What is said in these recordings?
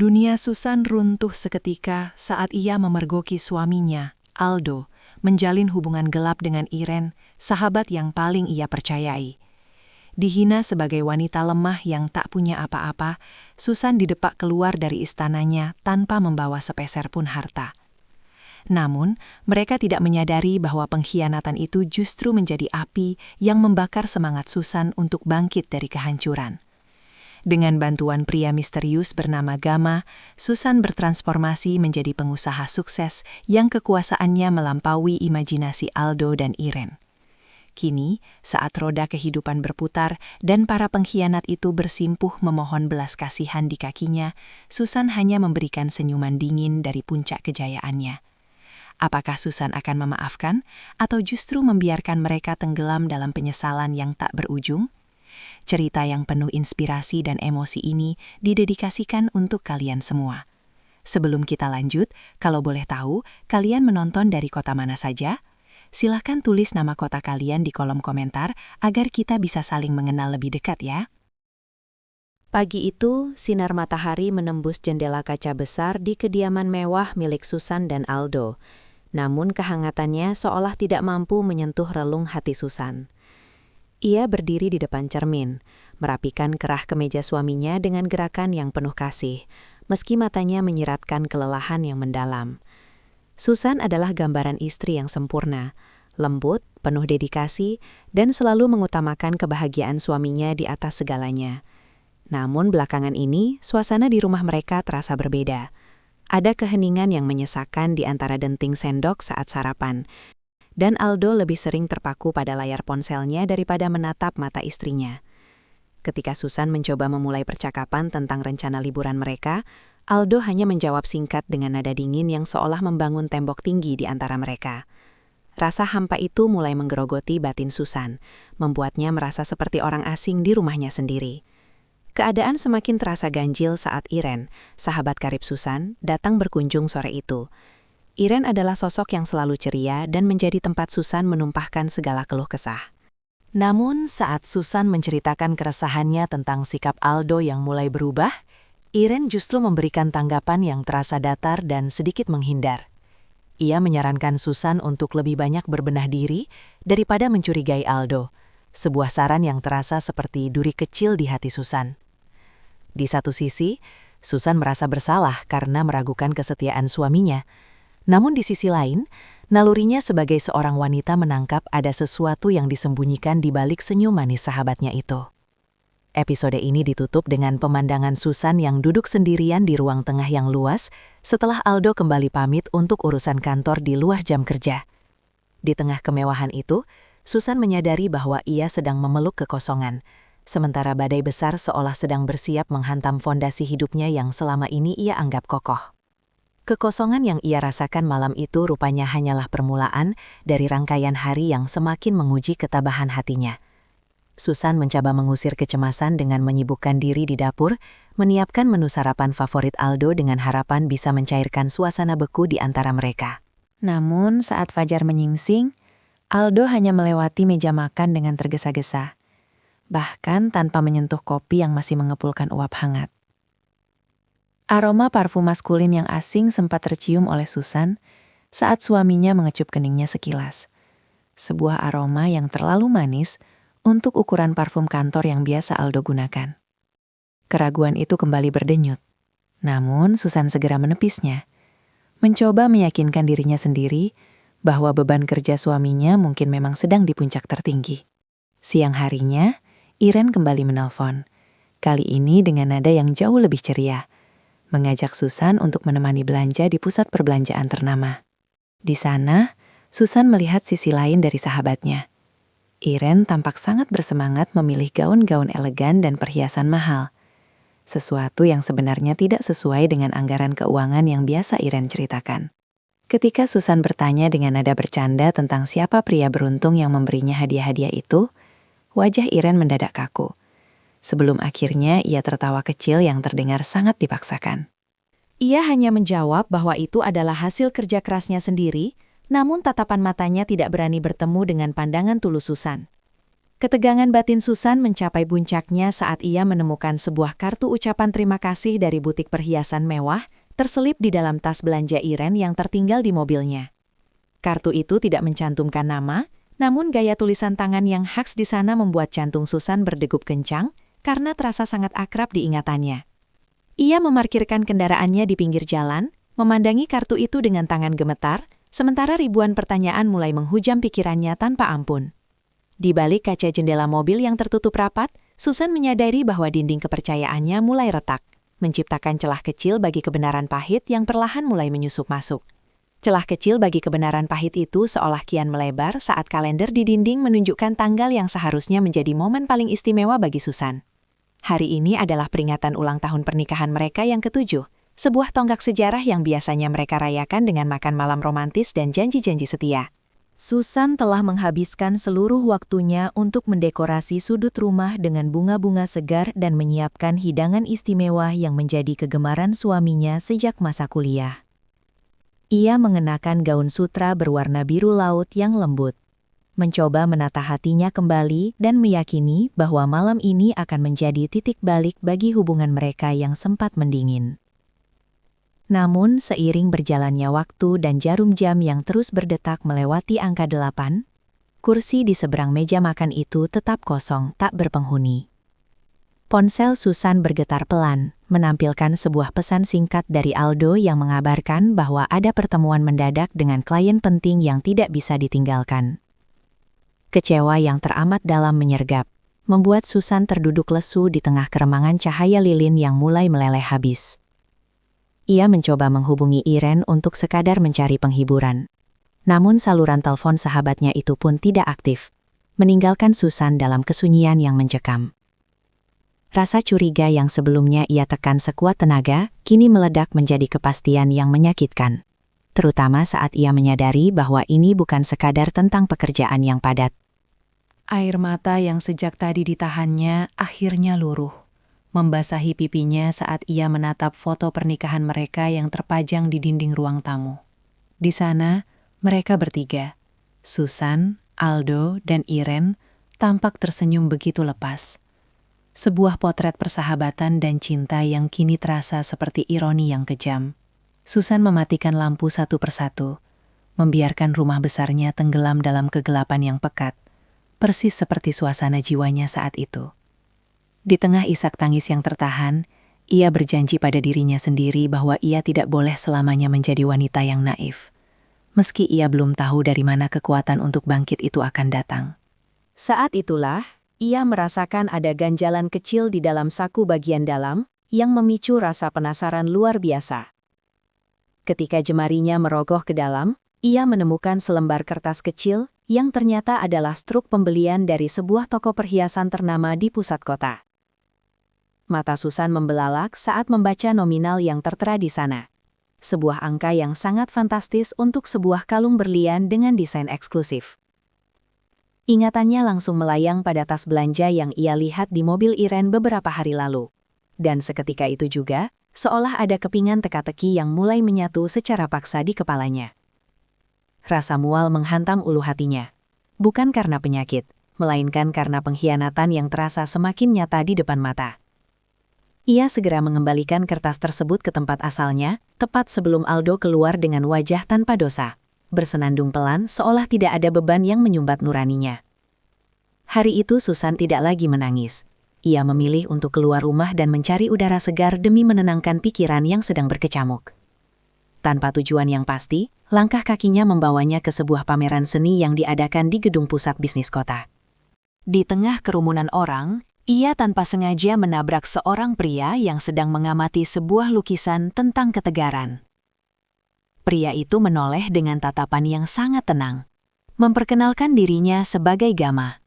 Dunia Susan runtuh seketika saat ia memergoki suaminya, Aldo, menjalin hubungan gelap dengan Irene, sahabat yang paling ia percayai. Dihina sebagai wanita lemah yang tak punya apa-apa, Susan didepak keluar dari istananya tanpa membawa sepeser pun harta. Namun, mereka tidak menyadari bahwa pengkhianatan itu justru menjadi api yang membakar semangat Susan untuk bangkit dari kehancuran. Dengan bantuan pria misterius bernama Gama, Susan bertransformasi menjadi pengusaha sukses yang kekuasaannya melampaui imajinasi Aldo dan Irene. Kini, saat roda kehidupan berputar dan para pengkhianat itu bersimpuh memohon belas kasihan di kakinya, Susan hanya memberikan senyuman dingin dari puncak kejayaannya. Apakah Susan akan memaafkan atau justru membiarkan mereka tenggelam dalam penyesalan yang tak berujung? Cerita yang penuh inspirasi dan emosi ini didedikasikan untuk kalian semua. Sebelum kita lanjut, kalau boleh tahu, kalian menonton dari kota mana saja? Silahkan tulis nama kota kalian di kolom komentar agar kita bisa saling mengenal lebih dekat ya. Pagi itu, sinar matahari menembus jendela kaca besar di kediaman mewah milik Susan dan Aldo. Namun kehangatannya seolah tidak mampu menyentuh relung hati Susan. Ia berdiri di depan cermin, merapikan kerah kemeja suaminya dengan gerakan yang penuh kasih, meski matanya menyiratkan kelelahan yang mendalam. Susan adalah gambaran istri yang sempurna, lembut, penuh dedikasi, dan selalu mengutamakan kebahagiaan suaminya di atas segalanya. Namun belakangan ini, suasana di rumah mereka terasa berbeda. Ada keheningan yang menyesakan di antara denting sendok saat sarapan, dan Aldo lebih sering terpaku pada layar ponselnya daripada menatap mata istrinya. Ketika Susan mencoba memulai percakapan tentang rencana liburan mereka, Aldo hanya menjawab singkat dengan nada dingin yang seolah membangun tembok tinggi di antara mereka. Rasa hampa itu mulai menggerogoti batin Susan, membuatnya merasa seperti orang asing di rumahnya sendiri. Keadaan semakin terasa ganjil saat Irene, sahabat karib Susan, datang berkunjung sore itu. Irene adalah sosok yang selalu ceria dan menjadi tempat Susan menumpahkan segala keluh kesah. Namun saat Susan menceritakan keresahannya tentang sikap Aldo yang mulai berubah, Irene justru memberikan tanggapan yang terasa datar dan sedikit menghindar. Ia menyarankan Susan untuk lebih banyak berbenah diri daripada mencurigai Aldo, sebuah saran yang terasa seperti duri kecil di hati Susan. Di satu sisi, Susan merasa bersalah karena meragukan kesetiaan suaminya. Namun di sisi lain, nalurinya sebagai seorang wanita menangkap ada sesuatu yang disembunyikan di balik senyum manis sahabatnya itu. Episode ini ditutup dengan pemandangan Susan yang duduk sendirian di ruang tengah yang luas setelah Aldo kembali pamit untuk urusan kantor di luar jam kerja. Di tengah kemewahan itu, Susan menyadari bahwa ia sedang memeluk kekosongan, sementara badai besar seolah sedang bersiap menghantam fondasi hidupnya yang selama ini ia anggap kokoh. Kekosongan yang ia rasakan malam itu rupanya hanyalah permulaan dari rangkaian hari yang semakin menguji ketabahan hatinya. Susan mencoba mengusir kecemasan dengan menyibukkan diri di dapur, menyiapkan menu sarapan favorit Aldo dengan harapan bisa mencairkan suasana beku di antara mereka. Namun saat fajar menyingsing, Aldo hanya melewati meja makan dengan tergesa-gesa, bahkan tanpa menyentuh kopi yang masih mengepulkan uap hangat. Aroma parfum maskulin yang asing sempat tercium oleh Susan saat suaminya mengecup keningnya sekilas. Sebuah aroma yang terlalu manis untuk ukuran parfum kantor yang biasa Aldo gunakan. Keraguan itu kembali berdenyut. Namun Susan segera menepisnya, mencoba meyakinkan dirinya sendiri bahwa beban kerja suaminya mungkin memang sedang di puncak tertinggi. Siang harinya, Irene kembali menelpon. Kali ini dengan nada yang jauh lebih ceria, mengajak Susan untuk menemani belanja di pusat perbelanjaan ternama. Di sana, Susan melihat sisi lain dari sahabatnya. Irene tampak sangat bersemangat memilih gaun-gaun elegan dan perhiasan mahal, sesuatu yang sebenarnya tidak sesuai dengan anggaran keuangan yang biasa Irene ceritakan. Ketika Susan bertanya dengan nada bercanda tentang siapa pria beruntung yang memberinya hadiah-hadiah itu, wajah Irene mendadak kaku. Sebelum akhirnya ia tertawa kecil yang terdengar sangat dipaksakan. Ia hanya menjawab bahwa itu adalah hasil kerja kerasnya sendiri, namun tatapan matanya tidak berani bertemu dengan pandangan tulus Susan. Ketegangan batin Susan mencapai puncaknya saat ia menemukan sebuah kartu ucapan terima kasih dari butik perhiasan mewah terselip di dalam tas belanja Irene yang tertinggal di mobilnya. Kartu itu tidak mencantumkan nama, namun gaya tulisan tangan yang khas di sana membuat jantung Susan berdegup kencang karena terasa sangat akrab di ingatannya. Ia memarkirkan kendaraannya di pinggir jalan, memandangi kartu itu dengan tangan gemetar, sementara ribuan pertanyaan mulai menghujam pikirannya tanpa ampun. Di balik kaca jendela mobil yang tertutup rapat, Susan menyadari bahwa dinding kepercayaannya mulai retak, menciptakan celah kecil bagi kebenaran pahit yang perlahan mulai menyusup masuk. Celah kecil bagi kebenaran pahit itu seolah kian melebar saat kalender di dinding menunjukkan tanggal yang seharusnya menjadi momen paling istimewa bagi Susan. Hari ini adalah peringatan ulang tahun pernikahan mereka yang ke-7, sebuah tonggak sejarah yang biasanya mereka rayakan dengan makan malam romantis dan janji-janji setia. Susan telah menghabiskan seluruh waktunya untuk mendekorasi sudut rumah dengan bunga-bunga segar dan menyiapkan hidangan istimewa yang menjadi kegemaran suaminya sejak masa kuliah. Ia mengenakan gaun sutra berwarna biru laut yang lembut, mencoba menata hatinya kembali dan meyakini bahwa malam ini akan menjadi titik balik bagi hubungan mereka yang sempat mendingin. Namun, seiring berjalannya waktu dan jarum jam yang terus berdetak melewati angka 8, kursi di seberang meja makan itu tetap kosong, tak berpenghuni. Ponsel Susan bergetar pelan, menampilkan sebuah pesan singkat dari Aldo yang mengabarkan bahwa ada pertemuan mendadak dengan klien penting yang tidak bisa ditinggalkan. Kecewa yang teramat dalam menyergap, membuat Susan terduduk lesu di tengah keremangan cahaya lilin yang mulai meleleh habis. Ia mencoba menghubungi Irene untuk sekadar mencari penghiburan. Namun saluran telepon sahabatnya itu pun tidak aktif, meninggalkan Susan dalam kesunyian yang mencekam. Rasa curiga yang sebelumnya ia tekan sekuat tenaga, kini meledak menjadi kepastian yang menyakitkan. Terutama saat ia menyadari bahwa ini bukan sekadar tentang pekerjaan yang padat. Air mata yang sejak tadi ditahannya akhirnya luruh, membasahi pipinya saat ia menatap foto pernikahan mereka yang terpajang di dinding ruang tamu. Di sana, mereka bertiga, Susan, Aldo, dan Irene, tampak tersenyum begitu lepas. Sebuah potret persahabatan dan cinta yang kini terasa seperti ironi yang kejam. Susan mematikan lampu satu persatu, membiarkan rumah besarnya tenggelam dalam kegelapan yang pekat, persis seperti suasana jiwanya saat itu. Di tengah isak tangis yang tertahan, ia berjanji pada dirinya sendiri bahwa ia tidak boleh selamanya menjadi wanita yang naif. Meski ia belum tahu dari mana kekuatan untuk bangkit itu akan datang. Saat itulah, ia merasakan ada ganjalan kecil di dalam saku bagian dalam yang memicu rasa penasaran luar biasa. Ketika jemarinya merogoh ke dalam, ia menemukan selembar kertas kecil yang ternyata adalah struk pembelian dari sebuah toko perhiasan ternama di pusat kota. Mata Susan membelalak saat membaca nominal yang tertera di sana. Sebuah angka yang sangat fantastis untuk sebuah kalung berlian dengan desain eksklusif. Ingatannya langsung melayang pada tas belanja yang ia lihat di mobil Irene beberapa hari lalu. Dan seketika itu juga, seolah ada kepingan teka-teki yang mulai menyatu secara paksa di kepalanya. Rasa mual menghantam ulu hatinya. Bukan karena penyakit, melainkan karena pengkhianatan yang terasa semakin nyata di depan mata. Ia segera mengembalikan kertas tersebut ke tempat asalnya, tepat sebelum Aldo keluar dengan wajah tanpa dosa, bersenandung pelan seolah tidak ada beban yang menyumbat nuraninya. Hari itu Susan tidak lagi menangis. Ia memilih untuk keluar rumah dan mencari udara segar demi menenangkan pikiran yang sedang berkecamuk. Tanpa tujuan yang pasti, langkah kakinya membawanya ke sebuah pameran seni yang diadakan di gedung pusat bisnis kota. Di tengah kerumunan orang, ia tanpa sengaja menabrak seorang pria yang sedang mengamati sebuah lukisan tentang ketegaran. Pria itu menoleh dengan tatapan yang sangat tenang, memperkenalkan dirinya sebagai Gama.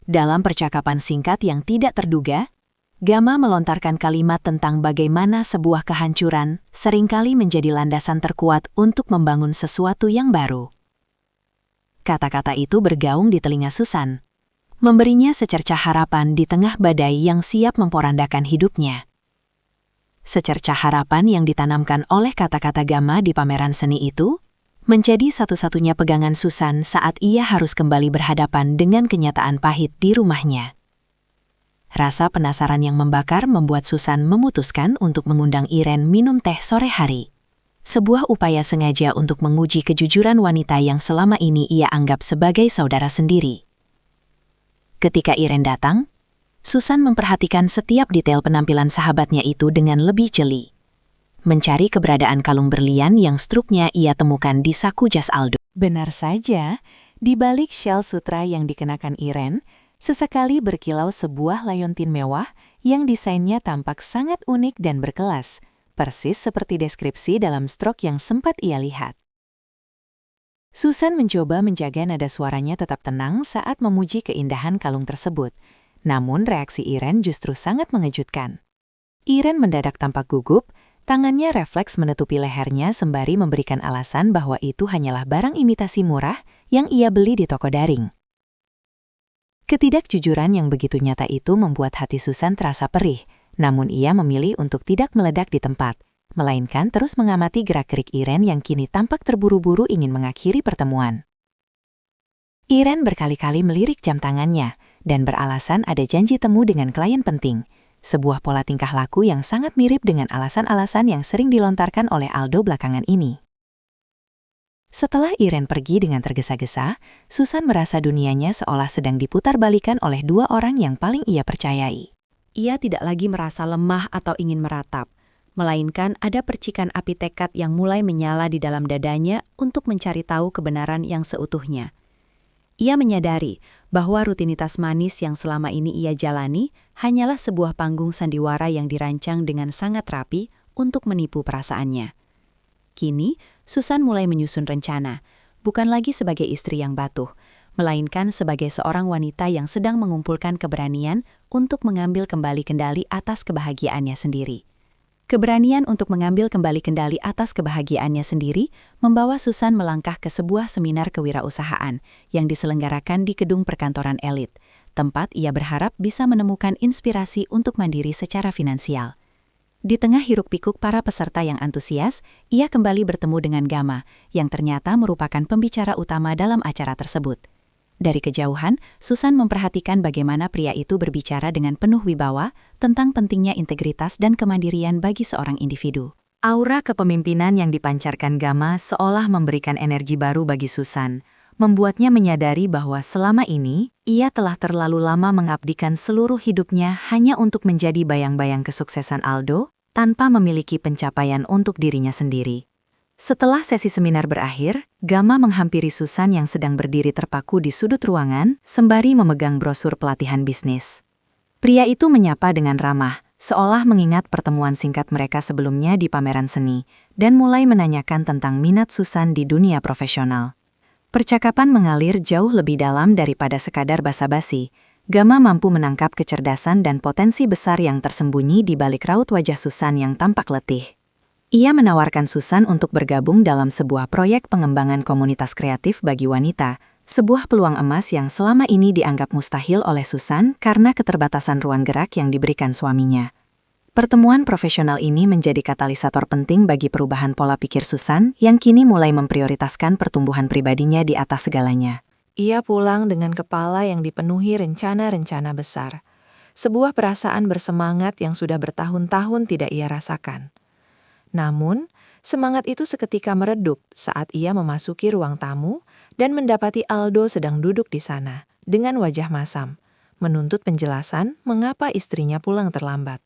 Dalam percakapan singkat yang tidak terduga, Gama melontarkan kalimat tentang bagaimana sebuah kehancuran seringkali menjadi landasan terkuat untuk membangun sesuatu yang baru. Kata-kata itu bergaung di telinga Susan, memberinya secercah harapan di tengah badai yang siap memporandakan hidupnya. Secercah harapan yang ditanamkan oleh kata-kata Gama di pameran seni itu, menjadi satu-satunya pegangan Susan saat ia harus kembali berhadapan dengan kenyataan pahit di rumahnya. Rasa penasaran yang membakar membuat Susan memutuskan untuk mengundang Irene minum teh sore hari. Sebuah upaya sengaja untuk menguji kejujuran wanita yang selama ini ia anggap sebagai saudara sendiri. Ketika Irene datang, Susan memperhatikan setiap detail penampilan sahabatnya itu dengan lebih jeli. Mencari keberadaan kalung berlian yang struknya ia temukan di saku jas Aldo. Benar saja, di balik syal sutra yang dikenakan Irene, sesekali berkilau sebuah layontin mewah yang desainnya tampak sangat unik dan berkelas, persis seperti deskripsi dalam strok yang sempat ia lihat. Susan mencoba menjaga nada suaranya tetap tenang saat memuji keindahan kalung tersebut, namun reaksi Irene justru sangat mengejutkan. Irene mendadak tampak gugup, tangannya refleks menutupi lehernya sembari memberikan alasan bahwa itu hanyalah barang imitasi murah yang ia beli di toko daring. Ketidakjujuran yang begitu nyata itu membuat hati Susan terasa perih, namun ia memilih untuk tidak meledak di tempat, melainkan terus mengamati gerak-gerik Irene yang kini tampak terburu-buru ingin mengakhiri pertemuan. Irene berkali-kali melirik jam tangannya dan beralasan ada janji temu dengan klien penting, sebuah pola tingkah laku yang sangat mirip dengan alasan-alasan yang sering dilontarkan oleh Aldo belakangan ini. Setelah Irene pergi dengan tergesa-gesa, Susan merasa dunianya seolah sedang diputar-balikan oleh dua orang yang paling ia percayai. Ia tidak lagi merasa lemah atau ingin meratap, melainkan ada percikan api tekad yang mulai menyala di dalam dadanya untuk mencari tahu kebenaran yang seutuhnya. Ia menyadari bahwa rutinitas manis yang selama ini ia jalani hanyalah sebuah panggung sandiwara yang dirancang dengan sangat rapi untuk menipu perasaannya. Kini, Susan mulai menyusun rencana, bukan lagi sebagai istri yang batuh, melainkan sebagai seorang wanita yang sedang mengumpulkan keberanian untuk mengambil kembali kendali atas kebahagiaannya sendiri. Keberanian untuk mengambil kembali kendali atas kebahagiaannya sendiri membawa Susan melangkah ke sebuah seminar kewirausahaan yang diselenggarakan di gedung perkantoran elit, tempat ia berharap bisa menemukan inspirasi untuk mandiri secara finansial. Di tengah hiruk-pikuk para peserta yang antusias, ia kembali bertemu dengan Gama, yang ternyata merupakan pembicara utama dalam acara tersebut. Dari kejauhan, Susan memperhatikan bagaimana pria itu berbicara dengan penuh wibawa tentang pentingnya integritas dan kemandirian bagi seorang individu. Aura kepemimpinan yang dipancarkan Gama seolah memberikan energi baru bagi Susan, membuatnya menyadari bahwa selama ini, ia telah terlalu lama mengabdikan seluruh hidupnya hanya untuk menjadi bayang-bayang kesuksesan Aldo, tanpa memiliki pencapaian untuk dirinya sendiri. Setelah sesi seminar berakhir, Gama menghampiri Susan yang sedang berdiri terpaku di sudut ruangan, sembari memegang brosur pelatihan bisnis. Pria itu menyapa dengan ramah, seolah mengingat pertemuan singkat mereka sebelumnya di pameran seni, dan mulai menanyakan tentang minat Susan di dunia profesional. Percakapan mengalir jauh lebih dalam daripada sekadar basa-basi. Gama mampu menangkap kecerdasan dan potensi besar yang tersembunyi di balik raut wajah Susan yang tampak letih. Ia menawarkan Susan untuk bergabung dalam sebuah proyek pengembangan komunitas kreatif bagi wanita, sebuah peluang emas yang selama ini dianggap mustahil oleh Susan karena keterbatasan ruang gerak yang diberikan suaminya. Pertemuan profesional ini menjadi katalisator penting bagi perubahan pola pikir Susan yang kini mulai memprioritaskan pertumbuhan pribadinya di atas segalanya. Ia pulang dengan kepala yang dipenuhi rencana-rencana besar. Sebuah perasaan bersemangat yang sudah bertahun-tahun tidak ia rasakan. Namun, semangat itu seketika meredup saat ia memasuki ruang tamu dan mendapati Aldo sedang duduk di sana dengan wajah masam, menuntut penjelasan mengapa istrinya pulang terlambat.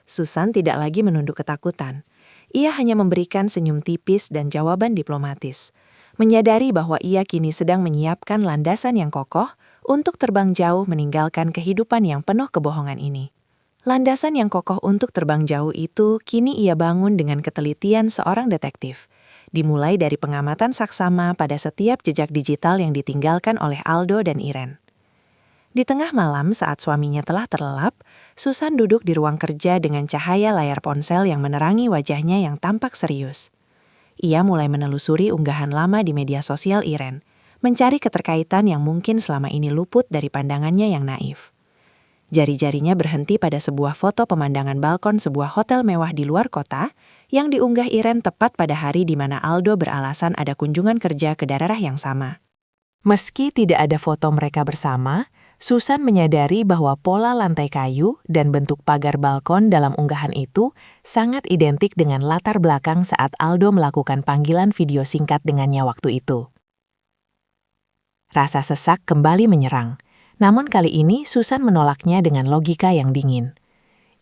Susan tidak lagi menunduk ketakutan. Ia hanya memberikan senyum tipis dan jawaban diplomatis, menyadari bahwa ia kini sedang menyiapkan landasan yang kokoh untuk terbang jauh meninggalkan kehidupan yang penuh kebohongan ini. Landasan yang kokoh untuk terbang jauh itu kini ia bangun dengan ketelitian seorang detektif, dimulai dari pengamatan saksama pada setiap jejak digital yang ditinggalkan oleh Aldo dan Irene. Di tengah malam saat suaminya telah terlelap, Susan duduk di ruang kerja dengan cahaya layar ponsel yang menerangi wajahnya yang tampak serius. Ia mulai menelusuri unggahan lama di media sosial Irene, mencari keterkaitan yang mungkin selama ini luput dari pandangannya yang naif. Jari-jarinya berhenti pada sebuah foto pemandangan balkon sebuah hotel mewah di luar kota yang diunggah Iren tepat pada hari di mana Aldo beralasan ada kunjungan kerja ke daerah yang sama. Meski tidak ada foto mereka bersama, Susan menyadari bahwa pola lantai kayu dan bentuk pagar balkon dalam unggahan itu sangat identik dengan latar belakang saat Aldo melakukan panggilan video singkat dengannya waktu itu. Rasa sesak kembali menyerang, namun kali ini Susan menolaknya dengan logika yang dingin.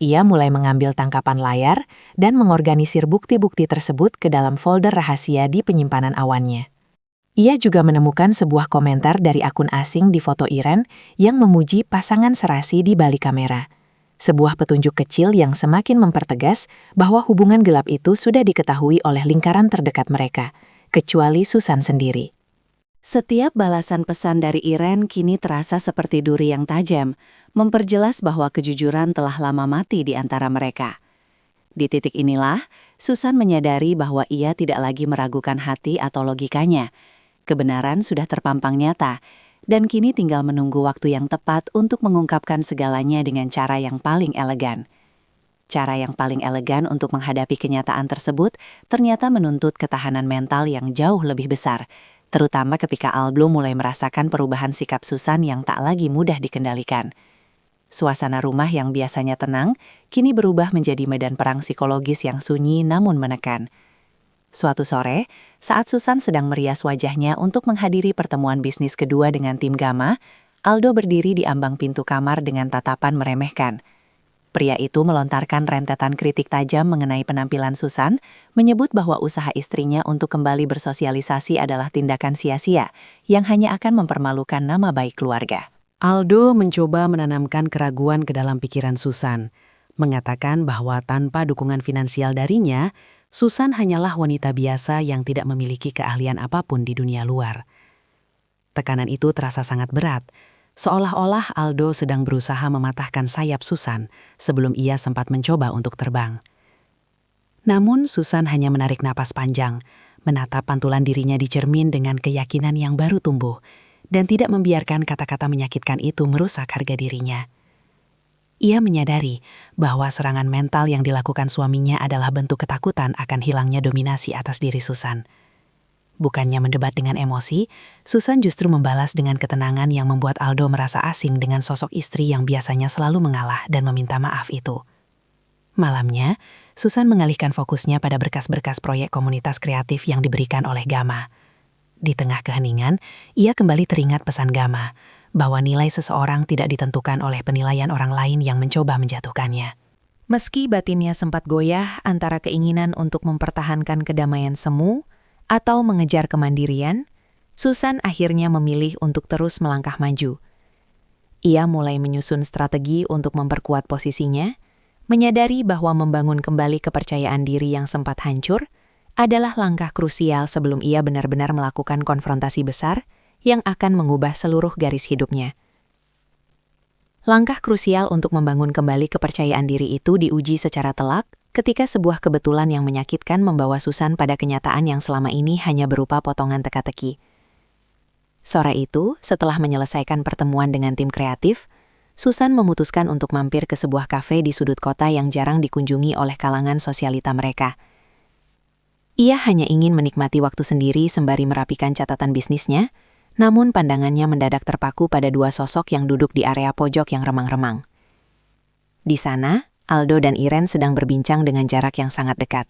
Ia mulai mengambil tangkapan layar dan mengorganisir bukti-bukti tersebut ke dalam folder rahasia di penyimpanan awannya. Ia juga menemukan sebuah komentar dari akun asing di foto Iren yang memuji pasangan serasi di balik kamera. Sebuah petunjuk kecil yang semakin mempertegas bahwa hubungan gelap itu sudah diketahui oleh lingkaran terdekat mereka, kecuali Susan sendiri. Setiap balasan pesan dari Iren kini terasa seperti duri yang tajam, memperjelas bahwa kejujuran telah lama mati di antara mereka. Di titik inilah, Susan menyadari bahwa ia tidak lagi meragukan hati atau logikanya. Kebenaran sudah terpampang nyata, dan kini tinggal menunggu waktu yang tepat untuk mengungkapkan segalanya dengan cara yang paling elegan. Cara yang paling elegan untuk menghadapi kenyataan tersebut ternyata menuntut ketahanan mental yang jauh lebih besar, terutama ketika Aldo mulai merasakan perubahan sikap Susan yang tak lagi mudah dikendalikan. Suasana rumah yang biasanya tenang, kini berubah menjadi medan perang psikologis yang sunyi namun menekan. Suatu sore, saat Susan sedang merias wajahnya untuk menghadiri pertemuan bisnis kedua dengan tim Gamma, Aldo berdiri di ambang pintu kamar dengan tatapan meremehkan. Pria itu melontarkan rentetan kritik tajam mengenai penampilan Susan, menyebut bahwa usaha istrinya untuk kembali bersosialisasi adalah tindakan sia-sia yang hanya akan mempermalukan nama baik keluarga. Aldo mencoba menanamkan keraguan ke dalam pikiran Susan, mengatakan bahwa tanpa dukungan finansial darinya, Susan hanyalah wanita biasa yang tidak memiliki keahlian apapun di dunia luar. Tekanan itu terasa sangat berat, seolah-olah Aldo sedang berusaha mematahkan sayap Susan sebelum ia sempat mencoba untuk terbang. Namun Susan hanya menarik napas panjang, menatap pantulan dirinya di cermin dengan keyakinan yang baru tumbuh, dan tidak membiarkan kata-kata menyakitkan itu merusak harga dirinya. Ia menyadari bahwa serangan mental yang dilakukan suaminya adalah bentuk ketakutan akan hilangnya dominasi atas diri Susan. Bukannya mendebat dengan emosi, Susan justru membalas dengan ketenangan yang membuat Aldo merasa asing dengan sosok istri yang biasanya selalu mengalah dan meminta maaf itu. Malamnya, Susan mengalihkan fokusnya pada berkas-berkas proyek komunitas kreatif yang diberikan oleh Gamma. Di tengah keheningan, ia kembali teringat pesan Gamma, bahwa nilai seseorang tidak ditentukan oleh penilaian orang lain yang mencoba menjatuhkannya. Meski batinnya sempat goyah antara keinginan untuk mempertahankan kedamaian semu atau mengejar kemandirian, Susan akhirnya memilih untuk terus melangkah maju. Ia mulai menyusun strategi untuk memperkuat posisinya, menyadari bahwa membangun kembali kepercayaan diri yang sempat hancur adalah langkah krusial sebelum ia benar-benar melakukan konfrontasi besar yang akan mengubah seluruh garis hidupnya. Langkah krusial untuk membangun kembali kepercayaan diri itu diuji secara telak ketika sebuah kebetulan yang menyakitkan membawa Susan pada kenyataan yang selama ini hanya berupa potongan teka-teki. Sore itu, setelah menyelesaikan pertemuan dengan tim kreatif, Susan memutuskan untuk mampir ke sebuah kafe di sudut kota yang jarang dikunjungi oleh kalangan sosialita mereka. Ia hanya ingin menikmati waktu sendiri sembari merapikan catatan bisnisnya, namun pandangannya mendadak terpaku pada dua sosok yang duduk di area pojok yang remang-remang. Di sana, Aldo dan Iren sedang berbincang dengan jarak yang sangat dekat.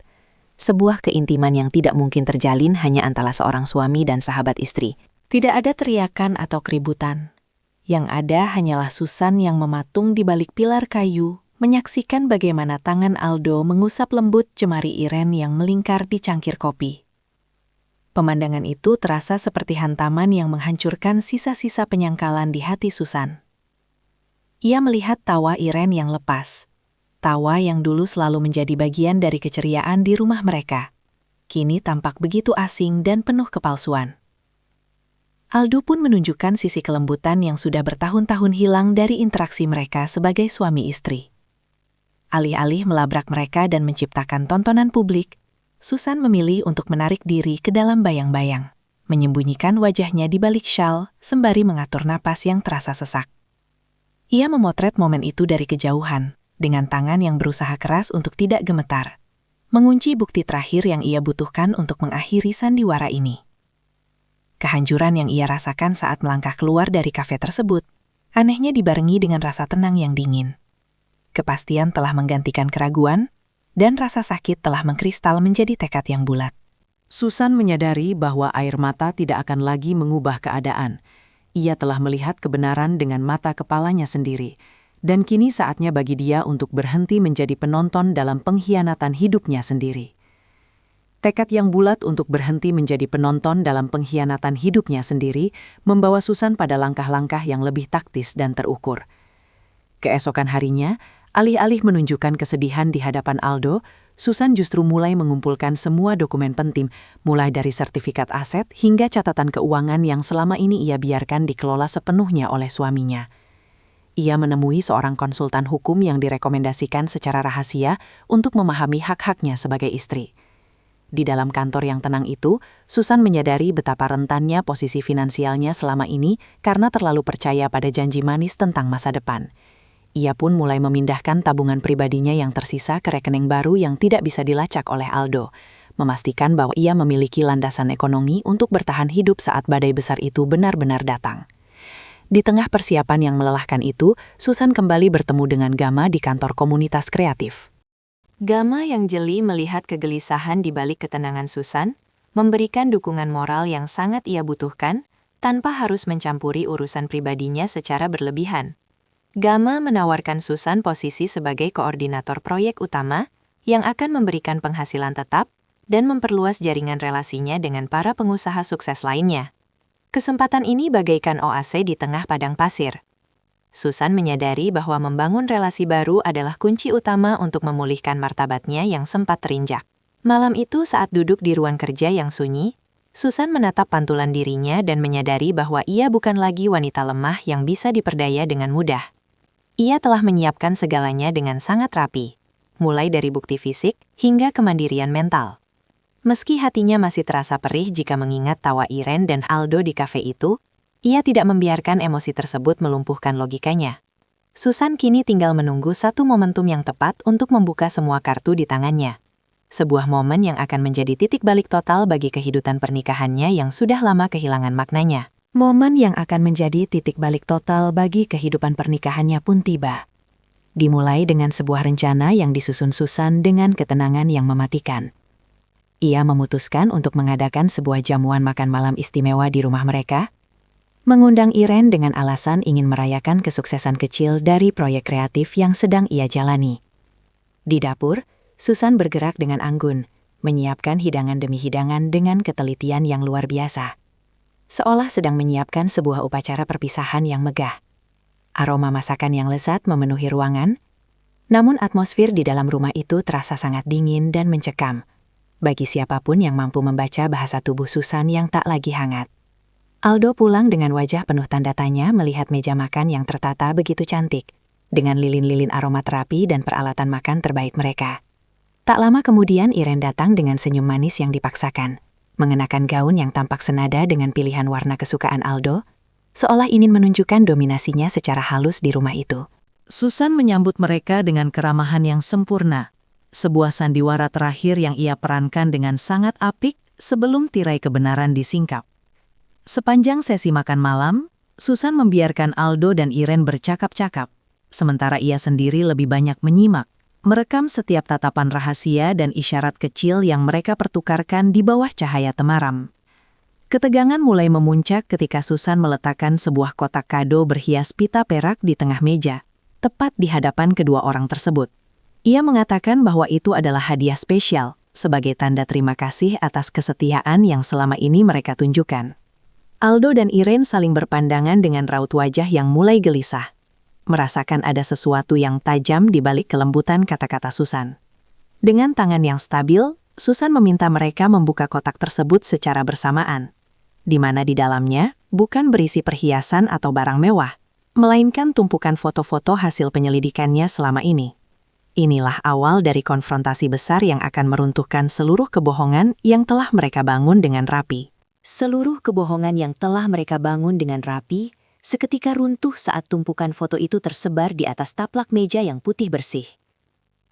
Sebuah keintiman yang tidak mungkin terjalin hanya antara seorang suami dan sahabat istri. Tidak ada teriakan atau keributan. Yang ada hanyalah Susan yang mematung di balik pilar kayu, menyaksikan bagaimana tangan Aldo mengusap lembut jemari Iren yang melingkar di cangkir kopi. Pemandangan itu terasa seperti hantaman yang menghancurkan sisa-sisa penyangkalan di hati Susan. Ia melihat tawa Iren yang lepas. Tawa yang dulu selalu menjadi bagian dari keceriaan di rumah mereka. Kini tampak begitu asing dan penuh kepalsuan. Aldo pun menunjukkan sisi kelembutan yang sudah bertahun-tahun hilang dari interaksi mereka sebagai suami istri. Alih-alih melabrak mereka dan menciptakan tontonan publik, Susan memilih untuk menarik diri ke dalam bayang-bayang, menyembunyikan wajahnya di balik syal sembari mengatur napas yang terasa sesak. Ia memotret momen itu dari kejauhan, dengan tangan yang berusaha keras untuk tidak gemetar. mengunci bukti terakhir yang ia butuhkan untuk mengakhiri sandiwara ini. Kehancuran yang ia rasakan saat melangkah keluar dari kafe tersebut, anehnya dibarengi dengan rasa tenang yang dingin. Kepastian telah menggantikan keraguan, dan rasa sakit telah mengkristal menjadi tekad yang bulat. Susan menyadari bahwa air mata tidak akan lagi mengubah keadaan. Ia telah melihat kebenaran dengan mata kepalanya sendiri, dan kini saatnya bagi dia untuk berhenti menjadi penonton dalam pengkhianatan hidupnya sendiri. Tekad yang bulat untuk berhenti menjadi penonton dalam pengkhianatan hidupnya sendiri membawa Susan pada langkah-langkah yang lebih taktis dan terukur. Keesokan harinya, alih-alih menunjukkan kesedihan di hadapan Aldo, Susan justru mulai mengumpulkan semua dokumen penting, mulai dari sertifikat aset hingga catatan keuangan yang selama ini ia biarkan dikelola sepenuhnya oleh suaminya. Ia menemui seorang konsultan hukum yang direkomendasikan secara rahasia untuk memahami hak-haknya sebagai istri. Di dalam kantor yang tenang itu, Susan menyadari betapa rentannya posisi finansialnya selama ini karena terlalu percaya pada janji manis tentang masa depan. Ia pun mulai memindahkan tabungan pribadinya yang tersisa ke rekening baru yang tidak bisa dilacak oleh Aldo, memastikan bahwa ia memiliki landasan ekonomi untuk bertahan hidup saat badai besar itu benar-benar datang. Di tengah persiapan yang melelahkan itu, Susan kembali bertemu dengan Gama di kantor komunitas kreatif. Gama yang jeli melihat kegelisahan di balik ketenangan Susan, memberikan dukungan moral yang sangat ia butuhkan, tanpa harus mencampuri urusan pribadinya secara berlebihan. Gama menawarkan Susan posisi sebagai koordinator proyek utama, yang akan memberikan penghasilan tetap, dan memperluas jaringan relasinya dengan para pengusaha sukses lainnya. Kesempatan ini bagaikan oase di tengah padang pasir. Susan menyadari bahwa membangun relasi baru adalah kunci utama untuk memulihkan martabatnya yang sempat terinjak. Malam itu saat duduk di ruang kerja yang sunyi, Susan menatap pantulan dirinya dan menyadari bahwa ia bukan lagi wanita lemah yang bisa diperdaya dengan mudah. Ia telah menyiapkan segalanya dengan sangat rapi, mulai dari bukti fisik hingga kemandirian mental. Meski hatinya masih terasa perih jika mengingat tawa Irene dan Aldo di kafe itu, ia tidak membiarkan emosi tersebut melumpuhkan logikanya. Susan kini tinggal menunggu satu momentum yang tepat untuk membuka semua kartu di tangannya. Sebuah momen yang akan menjadi titik balik total bagi kehidupan pernikahannya yang sudah lama kehilangan maknanya. Momen yang akan menjadi titik balik total bagi kehidupan pernikahannya pun tiba. Dimulai dengan sebuah rencana yang disusun Susan dengan ketenangan yang mematikan. Ia memutuskan untuk mengadakan sebuah jamuan makan malam istimewa di rumah mereka, mengundang Irene dengan alasan ingin merayakan kesuksesan kecil dari proyek kreatif yang sedang ia jalani. Di dapur, Susan bergerak dengan anggun, menyiapkan hidangan demi hidangan dengan ketelitian yang luar biasa. Seolah sedang menyiapkan sebuah upacara perpisahan yang megah. Aroma masakan yang lezat memenuhi ruangan, namun atmosfer di dalam rumah itu terasa sangat dingin dan mencekam, bagi siapapun yang mampu membaca bahasa tubuh Susan yang tak lagi hangat. Aldo pulang dengan wajah penuh tanda tanya melihat meja makan yang tertata begitu cantik, dengan lilin-lilin aromaterapi dan peralatan makan terbaik mereka. Tak lama kemudian Irene datang dengan senyum manis yang dipaksakan, mengenakan gaun yang tampak senada dengan pilihan warna kesukaan Aldo, seolah ingin menunjukkan dominasinya secara halus di rumah itu. Susan menyambut mereka dengan keramahan yang sempurna, sebuah sandiwara terakhir yang ia perankan dengan sangat apik sebelum tirai kebenaran disingkap. Sepanjang sesi makan malam, Susan membiarkan Aldo dan Irene bercakap-cakap, sementara ia sendiri lebih banyak menyimak, merekam setiap tatapan rahasia dan isyarat kecil yang mereka pertukarkan di bawah cahaya temaram. Ketegangan mulai memuncak ketika Susan meletakkan sebuah kotak kado berhias pita perak di tengah meja, tepat di hadapan kedua orang tersebut. Ia mengatakan bahwa itu adalah hadiah spesial, sebagai tanda terima kasih atas kesetiaan yang selama ini mereka tunjukkan. Aldo dan Irene saling berpandangan dengan raut wajah yang mulai gelisah, merasakan ada sesuatu yang tajam di balik kelembutan kata-kata Susan. Dengan tangan yang stabil, Susan meminta mereka membuka kotak tersebut secara bersamaan, di mana di dalamnya bukan berisi perhiasan atau barang mewah, melainkan tumpukan foto-foto hasil penyelidikannya selama ini. Inilah awal dari konfrontasi besar yang akan meruntuhkan seluruh kebohongan yang telah mereka bangun dengan rapi. Seluruh kebohongan yang telah mereka bangun dengan rapi, seketika runtuh saat tumpukan foto itu tersebar di atas taplak meja yang putih bersih.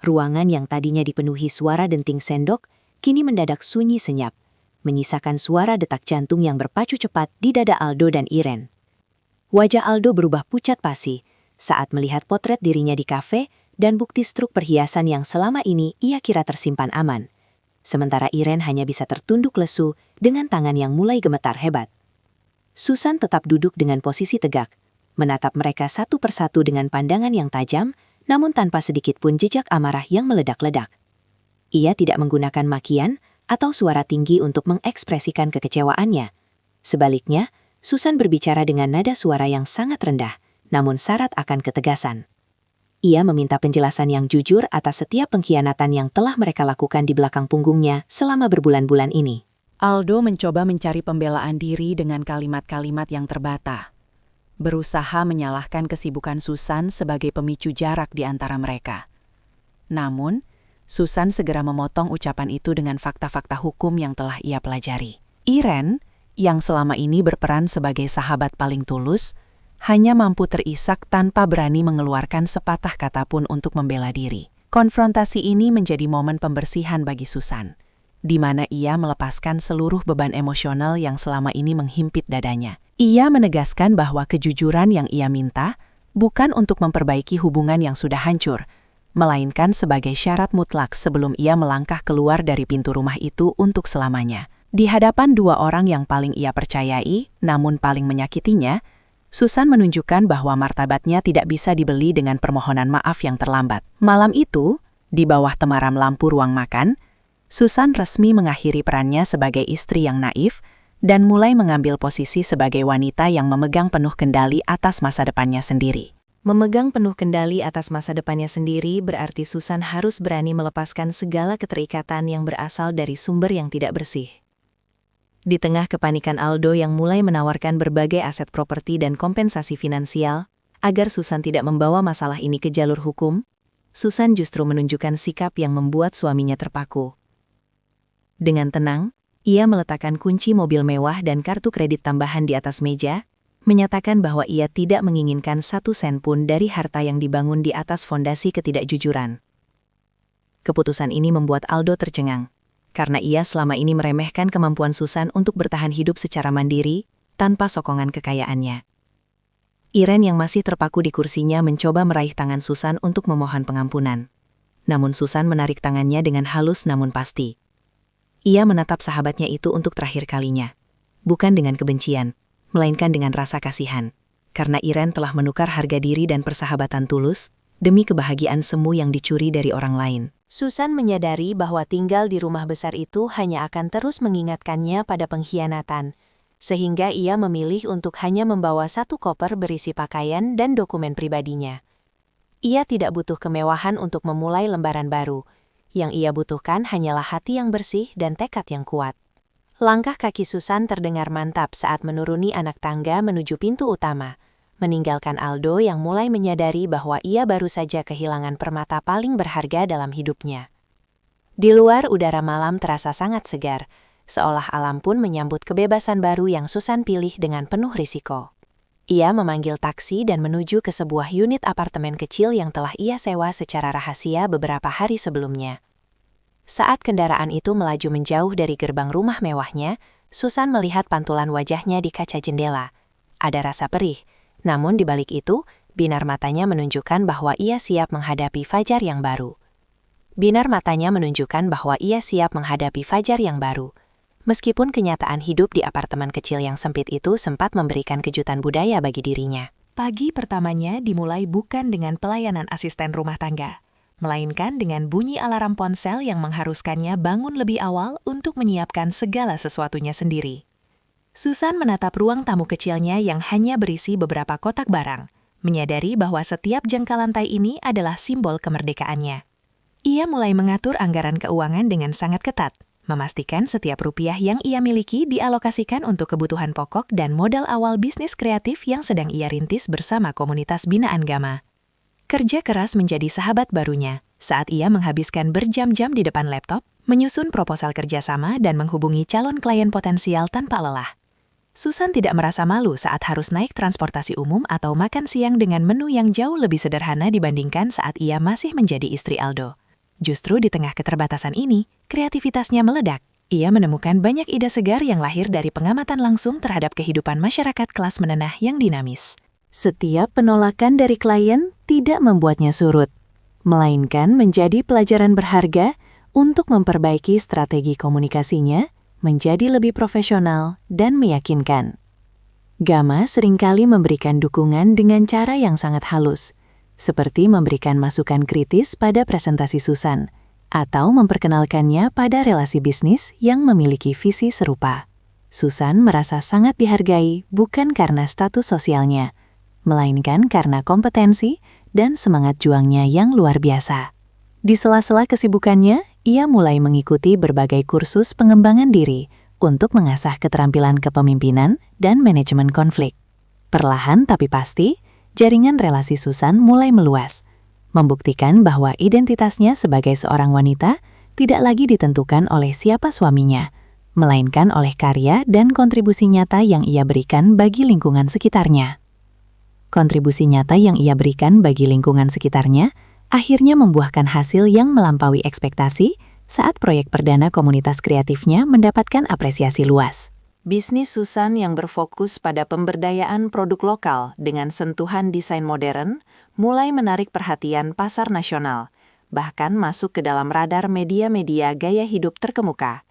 Ruangan yang tadinya dipenuhi suara denting sendok, kini mendadak sunyi senyap, menyisakan suara detak jantung yang berpacu cepat di dada Aldo dan Iren. Wajah Aldo berubah pucat pasi saat melihat potret dirinya di kafe dan bukti struk perhiasan yang selama ini ia kira tersimpan aman. Sementara Iren hanya bisa tertunduk lesu dengan tangan yang mulai gemetar hebat. Susan tetap duduk dengan posisi tegak, menatap mereka satu persatu dengan pandangan yang tajam, namun tanpa sedikit pun jejak amarah yang meledak-ledak. Ia tidak menggunakan makian atau suara tinggi untuk mengekspresikan kekecewaannya. Sebaliknya, Susan berbicara dengan nada suara yang sangat rendah, namun syarat akan ketegasan. Ia meminta penjelasan yang jujur atas setiap pengkhianatan yang telah mereka lakukan di belakang punggungnya selama berbulan-bulan ini. Aldo mencoba mencari pembelaan diri dengan kalimat-kalimat yang terbata. Berusaha menyalahkan kesibukan Susan sebagai pemicu jarak di antara mereka. Namun, Susan segera memotong ucapan itu dengan fakta-fakta hukum yang telah ia pelajari. Iren, yang selama ini berperan sebagai sahabat paling tulus, hanya mampu terisak tanpa berani mengeluarkan sepatah kata pun untuk membela diri. Konfrontasi ini menjadi momen pembersihan bagi Susan, di mana ia melepaskan seluruh beban emosional yang selama ini menghimpit dadanya. Ia menegaskan bahwa kejujuran yang ia minta bukan untuk memperbaiki hubungan yang sudah hancur, melainkan sebagai syarat mutlak sebelum ia melangkah keluar dari pintu rumah itu untuk selamanya. Di hadapan dua orang yang paling ia percayai, namun paling menyakitinya, Susan menunjukkan bahwa martabatnya tidak bisa dibeli dengan permohonan maaf yang terlambat. Malam itu, di bawah temaram lampu ruang makan, Susan resmi mengakhiri perannya sebagai istri yang naif dan mulai mengambil posisi sebagai wanita yang memegang penuh kendali atas masa depannya sendiri. Memegang penuh kendali atas masa depannya sendiri berarti Susan harus berani melepaskan segala keterikatan yang berasal dari sumber yang tidak bersih. Di tengah kepanikan Aldo yang mulai menawarkan berbagai aset properti dan kompensasi finansial, agar Susan tidak membawa masalah ini ke jalur hukum, Susan justru menunjukkan sikap yang membuat suaminya terpaku. Dengan tenang, ia meletakkan kunci mobil mewah dan kartu kredit tambahan di atas meja, menyatakan bahwa ia tidak menginginkan 1 sen pun dari harta yang dibangun di atas fondasi ketidakjujuran. Keputusan ini membuat Aldo tercengang, karena ia selama ini meremehkan kemampuan Susan untuk bertahan hidup secara mandiri, tanpa sokongan kekayaannya. Iren yang masih terpaku di kursinya mencoba meraih tangan Susan untuk memohon pengampunan. Namun Susan menarik tangannya dengan halus namun pasti. Ia menatap sahabatnya itu untuk terakhir kalinya. Bukan dengan kebencian, melainkan dengan rasa kasihan. Karena Iren telah menukar harga diri dan persahabatan tulus, demi kebahagiaan semu yang dicuri dari orang lain. Susan menyadari bahwa tinggal di rumah besar itu hanya akan terus mengingatkannya pada pengkhianatan, sehingga ia memilih untuk hanya membawa 1 koper berisi pakaian dan dokumen pribadinya. Ia tidak butuh kemewahan untuk memulai lembaran baru. Yang ia butuhkan hanyalah hati yang bersih dan tekad yang kuat. Langkah kaki Susan terdengar mantap saat menuruni anak tangga menuju pintu utama, meninggalkan Aldo yang mulai menyadari bahwa ia baru saja kehilangan permata paling berharga dalam hidupnya. Di luar udara malam terasa sangat segar, seolah alam pun menyambut kebebasan baru yang Susan pilih dengan penuh risiko. Ia memanggil taksi dan menuju ke sebuah unit apartemen kecil yang telah ia sewa secara rahasia beberapa hari sebelumnya. Saat kendaraan itu melaju menjauh dari gerbang rumah mewahnya, Susan melihat pantulan wajahnya di kaca jendela. Ada rasa perih. Namun di balik itu, binar matanya menunjukkan bahwa ia siap menghadapi fajar yang baru. Meskipun kenyataan hidup di apartemen kecil yang sempit itu sempat memberikan kejutan budaya bagi dirinya. Pagi pertamanya dimulai bukan dengan pelayanan asisten rumah tangga, melainkan dengan bunyi alarm ponsel yang mengharuskannya bangun lebih awal untuk menyiapkan segala sesuatunya sendiri. Susan menatap ruang tamu kecilnya yang hanya berisi beberapa kotak barang, menyadari bahwa setiap jengkal lantai ini adalah simbol kemerdekaannya. Ia mulai mengatur anggaran keuangan dengan sangat ketat, memastikan setiap rupiah yang ia miliki dialokasikan untuk kebutuhan pokok dan modal awal bisnis kreatif yang sedang ia rintis bersama komunitas binaan Gama. Kerja keras menjadi sahabat barunya saat ia menghabiskan berjam-jam di depan laptop, menyusun proposal kerjasama dan menghubungi calon klien potensial tanpa lelah. Susan tidak merasa malu saat harus naik transportasi umum atau makan siang dengan menu yang jauh lebih sederhana dibandingkan saat ia masih menjadi istri Aldo. Justru di tengah keterbatasan ini, kreativitasnya meledak. Ia menemukan banyak ide segar yang lahir dari pengamatan langsung terhadap kehidupan masyarakat kelas menengah yang dinamis. Setiap penolakan dari klien tidak membuatnya surut, melainkan menjadi pelajaran berharga untuk memperbaiki strategi komunikasinya menjadi lebih profesional dan meyakinkan. Gama seringkali memberikan dukungan dengan cara yang sangat halus, seperti memberikan masukan kritis pada presentasi Susan, atau memperkenalkannya pada relasi bisnis yang memiliki visi serupa. Susan merasa sangat dihargai bukan karena status sosialnya, melainkan karena kompetensi dan semangat juangnya yang luar biasa. Di sela-sela kesibukannya, ia mulai mengikuti berbagai kursus pengembangan diri untuk mengasah keterampilan kepemimpinan dan manajemen konflik. Perlahan tapi pasti, jaringan relasi Susan mulai meluas, membuktikan bahwa identitasnya sebagai seorang wanita tidak lagi ditentukan oleh siapa suaminya, melainkan oleh karya dan kontribusi nyata yang ia berikan bagi lingkungan sekitarnya. Kontribusi nyata yang ia berikan bagi lingkungan sekitarnya akhirnya membuahkan hasil yang melampaui ekspektasi saat proyek perdana komunitas kreatifnya mendapatkan apresiasi luas. Bisnis Susan yang berfokus pada pemberdayaan produk lokal dengan sentuhan desain modern mulai menarik perhatian pasar nasional, bahkan masuk ke dalam radar media-media gaya hidup terkemuka.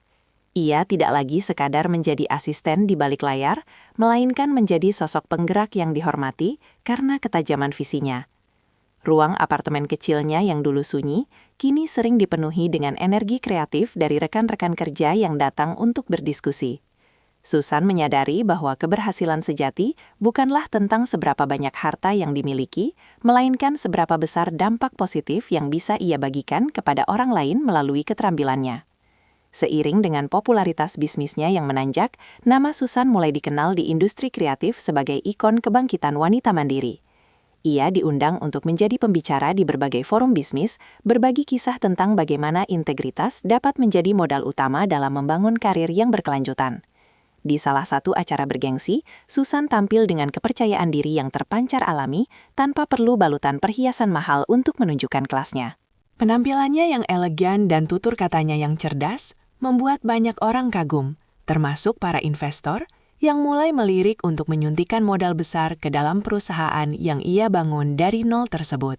Ia tidak lagi sekadar menjadi asisten di balik layar, melainkan menjadi sosok penggerak yang dihormati karena ketajaman visinya. Ruang apartemen kecilnya yang dulu sunyi, kini sering dipenuhi dengan energi kreatif dari rekan-rekan kerja yang datang untuk berdiskusi. Susan menyadari bahwa keberhasilan sejati bukanlah tentang seberapa banyak harta yang dimiliki, melainkan seberapa besar dampak positif yang bisa ia bagikan kepada orang lain melalui keterampilannya. Seiring dengan popularitas bisnisnya yang menanjak, nama Susan mulai dikenal di industri kreatif sebagai ikon kebangkitan wanita mandiri. Ia diundang untuk menjadi pembicara di berbagai forum bisnis, berbagi kisah tentang bagaimana integritas dapat menjadi modal utama dalam membangun karir yang berkelanjutan. Di salah satu acara bergengsi, Susan tampil dengan kepercayaan diri yang terpancar alami tanpa perlu balutan perhiasan mahal untuk menunjukkan kelasnya. Penampilannya yang elegan dan tutur katanya yang cerdas membuat banyak orang kagum, termasuk para investor yang mulai melirik untuk menyuntikkan modal besar ke dalam perusahaan yang ia bangun dari nol tersebut.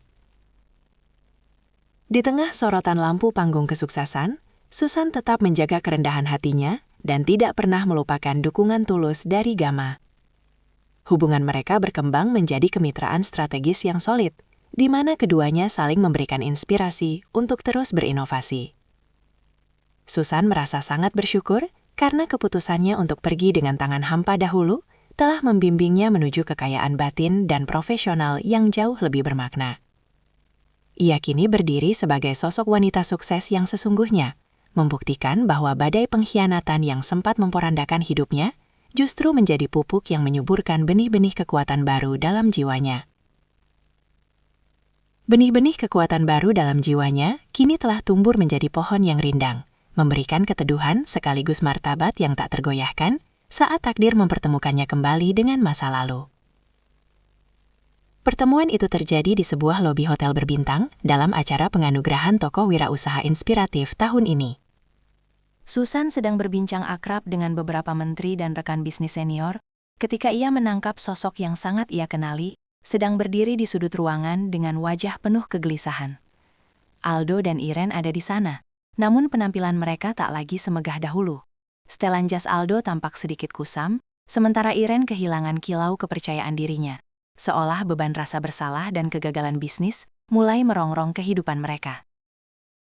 Di tengah sorotan lampu panggung kesuksesan, Susan tetap menjaga kerendahan hatinya dan tidak pernah melupakan dukungan tulus dari Gama. Hubungan mereka berkembang menjadi kemitraan strategis yang solid, di mana keduanya saling memberikan inspirasi untuk terus berinovasi. Susan merasa sangat bersyukur karena keputusannya untuk pergi dengan tangan hampa dahulu telah membimbingnya menuju kekayaan batin dan profesional yang jauh lebih bermakna. Ia kini berdiri sebagai sosok wanita sukses yang sesungguhnya, membuktikan bahwa badai pengkhianatan yang sempat memporandakan hidupnya justru menjadi pupuk yang menyuburkan benih-benih kekuatan baru dalam jiwanya. Benih-benih kekuatan baru dalam jiwanya kini telah tumbuh menjadi pohon yang rindang, memberikan keteduhan sekaligus martabat yang tak tergoyahkan saat takdir mempertemukannya kembali dengan masa lalu. Pertemuan itu terjadi di sebuah lobi hotel berbintang dalam acara penganugerahan tokoh wirausaha inspiratif tahun ini. Susan sedang berbincang akrab dengan beberapa menteri dan rekan bisnis senior ketika ia menangkap sosok yang sangat ia kenali sedang berdiri di sudut ruangan dengan wajah penuh kegelisahan. Aldo dan Irene ada di sana, namun penampilan mereka tak lagi semegah dahulu. Setelan jas Aldo tampak sedikit kusam, sementara Irene kehilangan kilau kepercayaan dirinya, seolah beban rasa bersalah dan kegagalan bisnis mulai merongrong kehidupan mereka.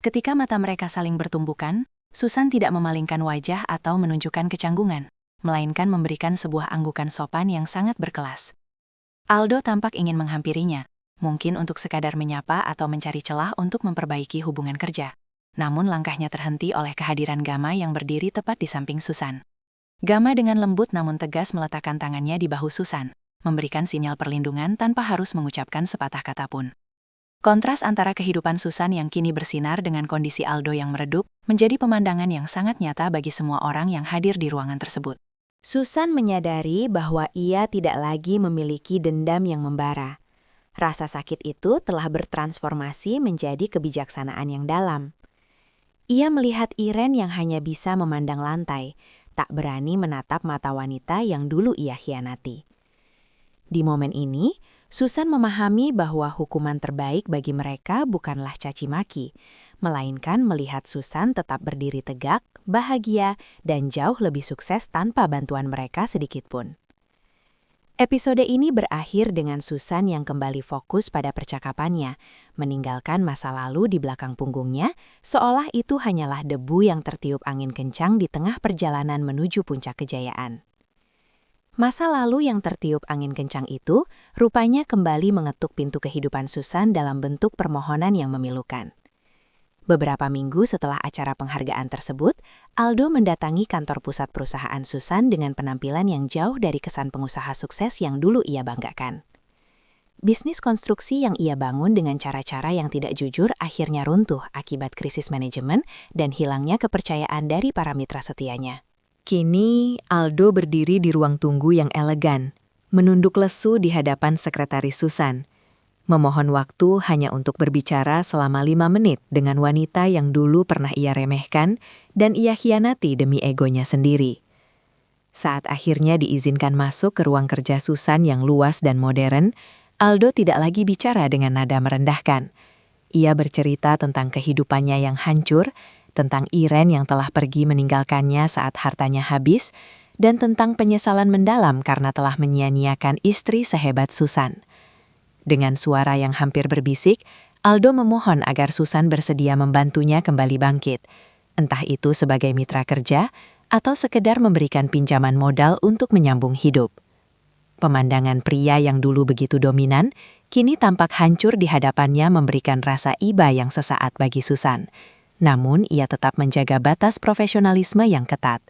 Ketika mata mereka saling bertumbukan, Susan tidak memalingkan wajah atau menunjukkan kecanggungan, melainkan memberikan sebuah anggukan sopan yang sangat berkelas. Aldo tampak ingin menghampirinya, mungkin untuk sekadar menyapa atau mencari celah untuk memperbaiki hubungan kerja. Namun langkahnya terhenti oleh kehadiran Gama yang berdiri tepat di samping Susan. Gama dengan lembut namun tegas meletakkan tangannya di bahu Susan, memberikan sinyal perlindungan tanpa harus mengucapkan sepatah kata pun. Kontras antara kehidupan Susan yang kini bersinar dengan kondisi Aldo yang meredup menjadi pemandangan yang sangat nyata bagi semua orang yang hadir di ruangan tersebut. Susan menyadari bahwa ia tidak lagi memiliki dendam yang membara. Rasa sakit itu telah bertransformasi menjadi kebijaksanaan yang dalam. Ia melihat Iren yang hanya bisa memandang lantai, tak berani menatap mata wanita yang dulu ia khianati. Di momen ini, Susan memahami bahwa hukuman terbaik bagi mereka bukanlah caci maki, melainkan melihat Susan tetap berdiri tegak, bahagia, dan jauh lebih sukses tanpa bantuan mereka sedikitpun. Episode ini berakhir dengan Susan yang kembali fokus pada percakapannya, meninggalkan masa lalu di belakang punggungnya, seolah itu hanyalah debu yang tertiup angin kencang di tengah perjalanan menuju puncak kejayaan. Masa lalu yang tertiup angin kencang itu rupanya kembali mengetuk pintu kehidupan Susan dalam bentuk permohonan yang memilukan. Beberapa minggu setelah acara penghargaan tersebut, Aldo mendatangi kantor pusat perusahaan Susan dengan penampilan yang jauh dari kesan pengusaha sukses yang dulu ia banggakan. Bisnis konstruksi yang ia bangun dengan cara-cara yang tidak jujur akhirnya runtuh akibat krisis manajemen dan hilangnya kepercayaan dari para mitra setianya. Kini, Aldo berdiri di ruang tunggu yang elegan, menunduk lesu di hadapan sekretaris Susan, memohon waktu hanya untuk berbicara selama 5 menit dengan wanita yang dulu pernah ia remehkan dan ia khianati demi egonya sendiri. Saat akhirnya diizinkan masuk ke ruang kerja Susan yang luas dan modern, Aldo tidak lagi bicara dengan nada merendahkan. Ia bercerita tentang kehidupannya yang hancur, tentang Iren yang telah pergi meninggalkannya saat hartanya habis, dan tentang penyesalan mendalam karena telah menyia-nyiakan istri sehebat Susan. Dengan suara yang hampir berbisik, Aldo memohon agar Susan bersedia membantunya kembali bangkit, entah itu sebagai mitra kerja atau sekedar memberikan pinjaman modal untuk menyambung hidup. Pemandangan pria yang dulu begitu dominan, kini tampak hancur di hadapannya memberikan rasa iba yang sesaat bagi Susan. Namun, ia tetap menjaga batas profesionalisme yang ketat.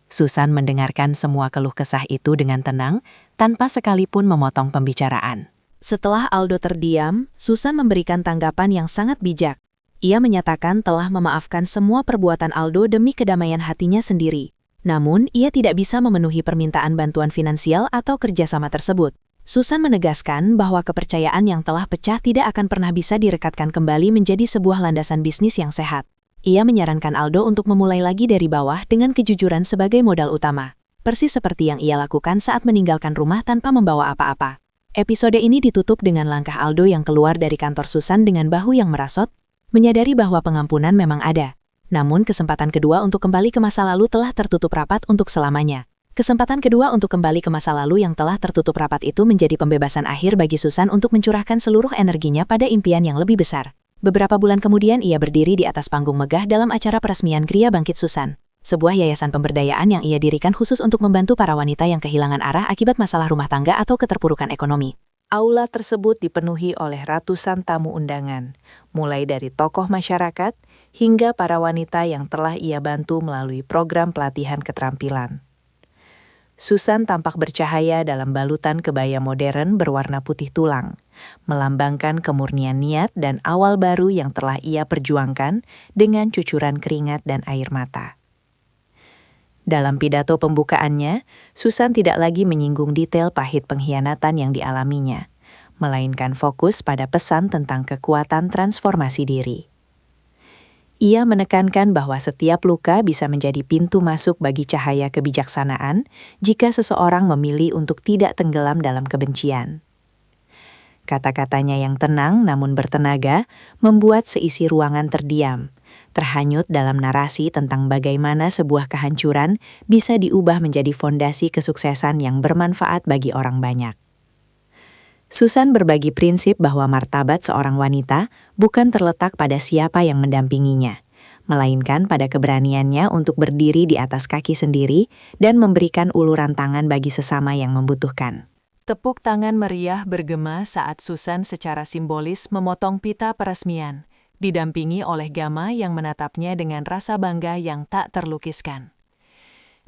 Susan mendengarkan semua keluh kesah itu dengan tenang, tanpa sekalipun memotong pembicaraan. Setelah Aldo terdiam, Susan memberikan tanggapan yang sangat bijak. Ia menyatakan telah memaafkan semua perbuatan Aldo demi kedamaian hatinya sendiri. Namun, ia tidak bisa memenuhi permintaan bantuan finansial atau kerjasama tersebut. Susan menegaskan bahwa kepercayaan yang telah pecah tidak akan pernah bisa direkatkan kembali menjadi sebuah landasan bisnis yang sehat. Ia menyarankan Aldo untuk memulai lagi dari bawah dengan kejujuran sebagai modal utama. Persis seperti yang ia lakukan saat meninggalkan rumah tanpa membawa apa-apa. Episode ini ditutup dengan langkah Aldo yang keluar dari kantor Susan dengan bahu yang merasot, menyadari bahwa pengampunan memang ada. Namun kesempatan kedua untuk kembali ke masa lalu telah tertutup rapat untuk selamanya. Kesempatan kedua untuk kembali ke masa lalu yang telah tertutup rapat itu menjadi pembebasan akhir bagi Susan untuk mencurahkan seluruh energinya pada impian yang lebih besar. Beberapa bulan kemudian ia berdiri di atas panggung megah dalam acara peresmian Gria Bangkit Susan, sebuah yayasan pemberdayaan yang ia dirikan khusus untuk membantu para wanita yang kehilangan arah akibat masalah rumah tangga atau keterpurukan ekonomi. Aula tersebut dipenuhi oleh ratusan tamu undangan, mulai dari tokoh masyarakat hingga para wanita yang telah ia bantu melalui program pelatihan keterampilan. Susan tampak bercahaya dalam balutan kebaya modern berwarna putih tulang, melambangkan kemurnian niat dan awal baru yang telah ia perjuangkan dengan cucuran keringat dan air mata. Dalam pidato pembukaannya, Susan tidak lagi menyinggung detail pahit pengkhianatan yang dialaminya, melainkan fokus pada pesan tentang kekuatan transformasi diri. Ia menekankan bahwa setiap luka bisa menjadi pintu masuk bagi cahaya kebijaksanaan jika seseorang memilih untuk tidak tenggelam dalam kebencian. Kata-katanya yang tenang namun bertenaga membuat seisi ruangan terdiam, terhanyut dalam narasi tentang bagaimana sebuah kehancuran bisa diubah menjadi fondasi kesuksesan yang bermanfaat bagi orang banyak. Susan berbagi prinsip bahwa martabat seorang wanita bukan terletak pada siapa yang mendampinginya, melainkan pada keberaniannya untuk berdiri di atas kaki sendiri dan memberikan uluran tangan bagi sesama yang membutuhkan. Tepuk tangan meriah bergema saat Susan secara simbolis memotong pita peresmian, didampingi oleh Gama yang menatapnya dengan rasa bangga yang tak terlukiskan.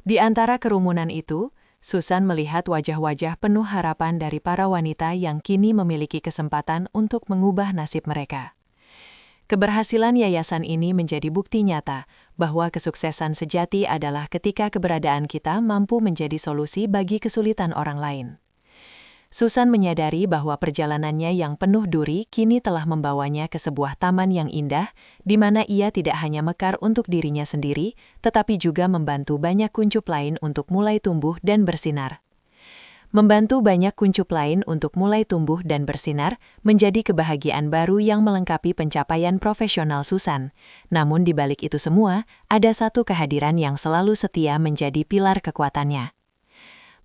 Di antara kerumunan itu, Susan melihat wajah-wajah penuh harapan dari para wanita yang kini memiliki kesempatan untuk mengubah nasib mereka. Keberhasilan yayasan ini menjadi bukti nyata bahwa kesuksesan sejati adalah ketika keberadaan kita mampu menjadi solusi bagi kesulitan orang lain. Susan menyadari bahwa perjalanannya yang penuh duri kini telah membawanya ke sebuah taman yang indah, di mana ia tidak hanya mekar untuk dirinya sendiri, tetapi juga membantu banyak kuncup lain untuk mulai tumbuh dan bersinar. Membantu banyak kuncup lain untuk mulai tumbuh dan bersinar menjadi kebahagiaan baru yang melengkapi pencapaian profesional Susan. Namun di balik itu semua, ada satu kehadiran yang selalu setia menjadi pilar kekuatannya.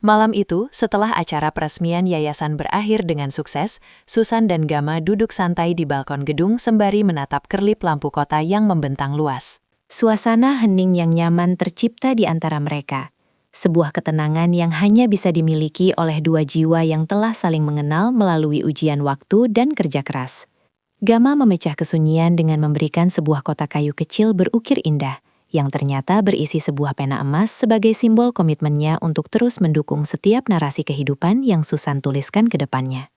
Malam itu, setelah acara peresmian yayasan berakhir dengan sukses, Susan dan Gamma duduk santai di balkon gedung sembari menatap kerlip lampu kota yang membentang luas. Suasana hening yang nyaman tercipta di antara mereka. Sebuah ketenangan yang hanya bisa dimiliki oleh dua jiwa yang telah saling mengenal melalui ujian waktu dan kerja keras. Gamma memecah kesunyian dengan memberikan sebuah kotak kayu kecil berukir indah, yang ternyata berisi sebuah pena emas sebagai simbol komitmennya untuk terus mendukung setiap narasi kehidupan yang Susan tuliskan ke depannya.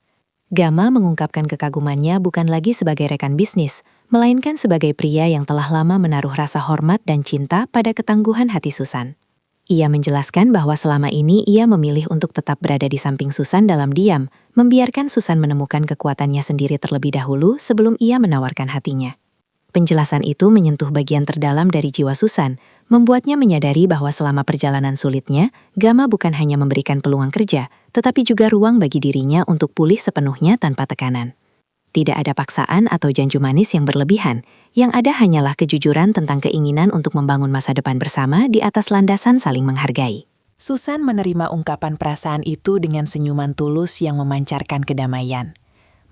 Gamma mengungkapkan kekagumannya bukan lagi sebagai rekan bisnis, melainkan sebagai pria yang telah lama menaruh rasa hormat dan cinta pada ketangguhan hati Susan. Ia menjelaskan bahwa selama ini ia memilih untuk tetap berada di samping Susan dalam diam, membiarkan Susan menemukan kekuatannya sendiri terlebih dahulu sebelum ia menawarkan hatinya. Penjelasan itu menyentuh bagian terdalam dari jiwa Susan, membuatnya menyadari bahwa selama perjalanan sulitnya, Gamma bukan hanya memberikan peluang kerja, tetapi juga ruang bagi dirinya untuk pulih sepenuhnya tanpa tekanan. Tidak ada paksaan atau janji manis yang berlebihan, yang ada hanyalah kejujuran tentang keinginan untuk membangun masa depan bersama di atas landasan saling menghargai. Susan menerima ungkapan perasaan itu dengan senyuman tulus yang memancarkan kedamaian.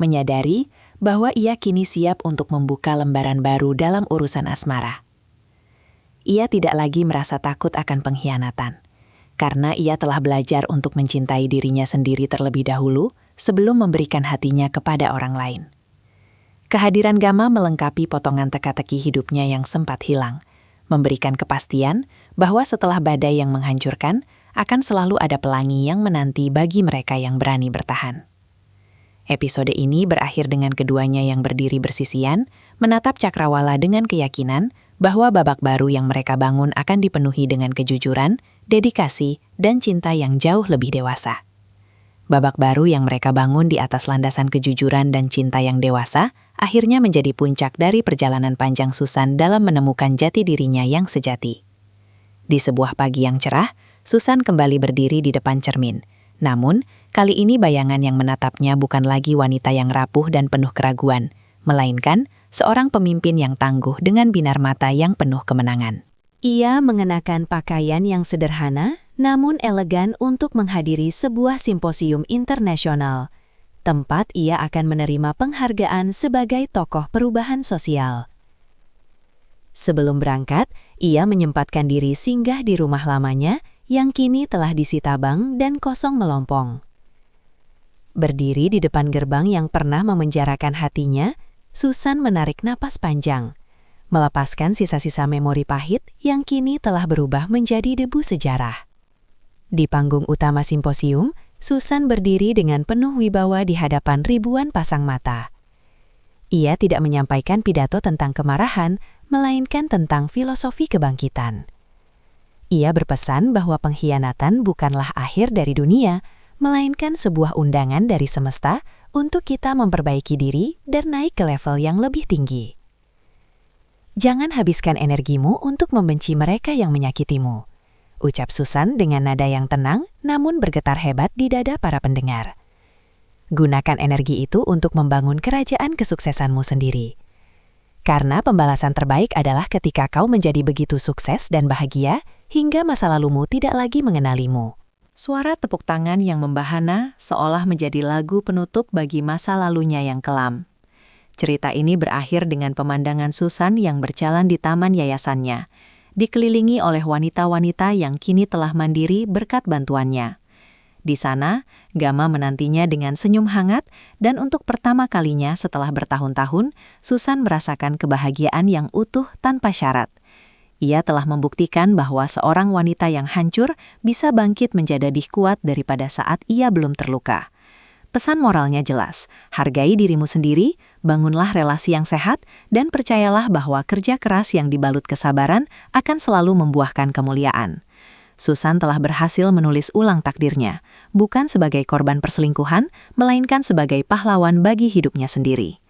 Menyadari bahwa ia kini siap untuk membuka lembaran baru dalam urusan asmara. Ia tidak lagi merasa takut akan pengkhianatan, karena ia telah belajar untuk mencintai dirinya sendiri terlebih dahulu sebelum memberikan hatinya kepada orang lain. Kehadiran Gamma melengkapi potongan teka-teki hidupnya yang sempat hilang, memberikan kepastian bahwa setelah badai yang menghancurkan, akan selalu ada pelangi yang menanti bagi mereka yang berani bertahan. Episode ini berakhir dengan keduanya yang berdiri bersisian, menatap cakrawala dengan keyakinan bahwa babak baru yang mereka bangun akan dipenuhi dengan kejujuran, dedikasi, dan cinta yang jauh lebih dewasa. Babak baru yang mereka bangun di atas landasan kejujuran dan cinta yang dewasa, akhirnya menjadi puncak dari perjalanan panjang Susan dalam menemukan jati dirinya yang sejati. Di sebuah pagi yang cerah, Susan kembali berdiri di depan cermin. Namun, kali ini bayangan yang menatapnya bukan lagi wanita yang rapuh dan penuh keraguan, melainkan seorang pemimpin yang tangguh dengan binar mata yang penuh kemenangan. Ia mengenakan pakaian yang sederhana, namun elegan untuk menghadiri sebuah simposium internasional, tempat ia akan menerima penghargaan sebagai tokoh perubahan sosial. Sebelum berangkat, ia menyempatkan diri singgah di rumah lamanya yang kini telah disita bank dan kosong melompong. Berdiri di depan gerbang yang pernah memenjarakan hatinya, Susan menarik napas panjang, melepaskan sisa-sisa memori pahit yang kini telah berubah menjadi debu sejarah. Di panggung utama simposium, Susan berdiri dengan penuh wibawa di hadapan ribuan pasang mata. Ia tidak menyampaikan pidato tentang kemarahan, melainkan tentang filosofi kebangkitan. Ia berpesan bahwa pengkhianatan bukanlah akhir dari dunia, melainkan sebuah undangan dari semesta untuk kita memperbaiki diri dan naik ke level yang lebih tinggi. Jangan habiskan energimu untuk membenci mereka yang menyakitimu, ucap Susan dengan nada yang tenang namun bergetar hebat di dada para pendengar. Gunakan energi itu untuk membangun kerajaan kesuksesanmu sendiri. Karena pembalasan terbaik adalah ketika kau menjadi begitu sukses dan bahagia, hingga masa lalumu tidak lagi mengenalimu. Suara tepuk tangan yang membahana seolah menjadi lagu penutup bagi masa lalunya yang kelam. Cerita ini berakhir dengan pemandangan Susan yang berjalan di taman yayasannya, dikelilingi oleh wanita-wanita yang kini telah mandiri berkat bantuannya. Di sana, Gamma menantinya dengan senyum hangat, dan untuk pertama kalinya setelah bertahun-tahun, Susan merasakan kebahagiaan yang utuh tanpa syarat. Ia telah membuktikan bahwa seorang wanita yang hancur bisa bangkit menjadi lebih kuat daripada saat ia belum terluka. Pesan moralnya jelas, hargai dirimu sendiri, bangunlah relasi yang sehat, dan percayalah bahwa kerja keras yang dibalut kesabaran akan selalu membuahkan kemuliaan. Susan telah berhasil menulis ulang takdirnya, bukan sebagai korban perselingkuhan, melainkan sebagai pahlawan bagi hidupnya sendiri.